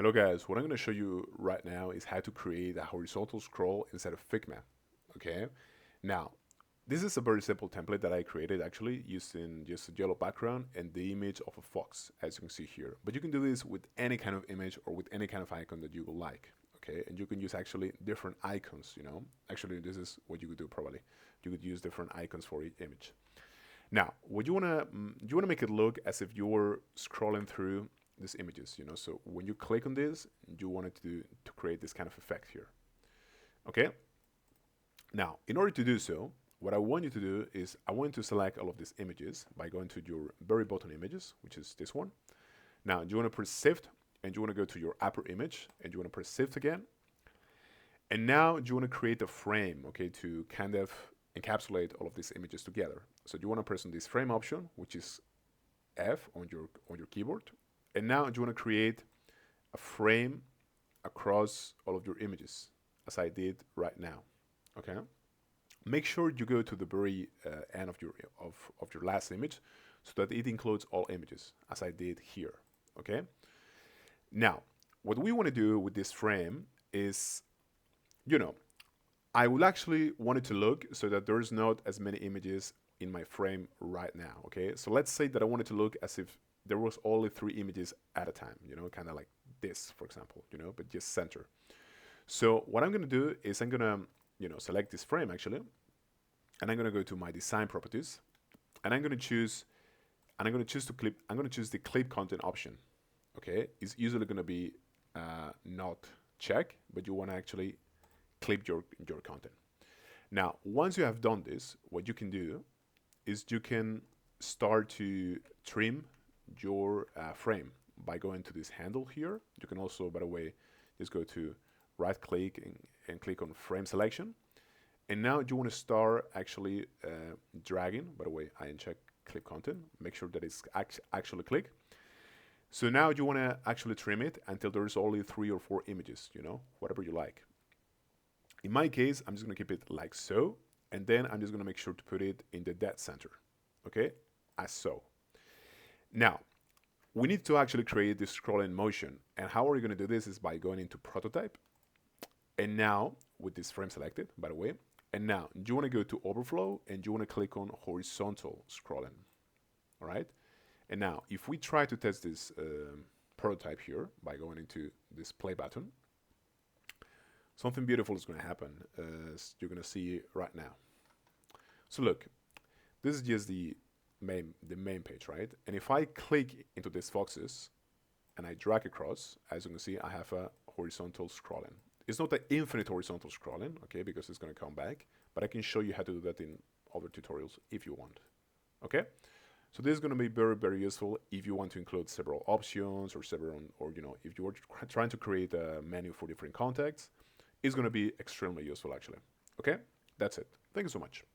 Hello guys, what I'm going to show you right now is how to create a horizontal scroll inside of Figma. Okay, now this is a very simple template that I created actually using just a yellow background and the image of a fox, as you can see here. But you can do this with any kind of image or with any kind of icon that you would like. Okay, and you can use actually different icons, you know. Actually, this is what you could do probably. You could use different icons for each image. Now, what you wanna make it look as if you were scrolling through these images, you know. So when you click on this, you want it to create this kind of effect here. Okay. Now, in order to do so, what I want you to do is I want you to select all of these images by going to your very bottom images, which is this one. Now, you want to press Shift and you want to go to your upper image and you want to press Shift again. And now you want to create a frame, okay, to kind of encapsulate all of these images together. So you want to press on this frame option, which is F on your keyboard. And now you want to create a frame across all of your images, as I did right now. Okay. Make sure you go to the very end of your last image, so that it includes all images, as I did here. Okay. Now, what we want to do with this frame is, you know, I would actually want it to look so that there's not as many images in my frame right now. Okay. So let's say that I want it to look as if there was only 3 images at a time, you know, kind of like this, for example, you know, but just center. So what I'm going to do is I'm going to, you know, select this frame actually, and I'm going to go to my design properties, and I'm going to choose the clip content option. Okay. It's usually going to be not check, but you want to actually clip your content. Now, once you have done this, what you can do is you can start to trim your frame by going to this handle here. You can also, by the way, just go to right click and click on frame selection. And now you want to start actually dragging. By the way, I uncheck clip content. Make sure that it's actually click. So now you want to actually trim it until there's only 3 or 4 images, you know, whatever you like. In my case, I'm just going to keep it like so. And then I'm just going to make sure to put it in the dead center. Okay, as so. Now, we need to actually create this scrolling motion. And how are we going to do this is by going into prototype. And now, with this frame selected, by the way, and now you want to go to overflow and you want to click on horizontal scrolling. All right. And now, if we try to test this prototype here by going into this play button, something beautiful is going to happen, as you're going to see right now. So look, this is just the main page, right? And if I click into these foxes and I drag across, as you can see, I have a horizontal scrolling. It's not an infinite horizontal scrolling, okay, because it's going to come back, but I can show you how to do that in other tutorials if you want, okay? So this is going to be very, very useful if you want to include several options or you know, if you are trying to create a menu for different contexts, it's going to be extremely useful actually, okay? That's it. Thank you so much.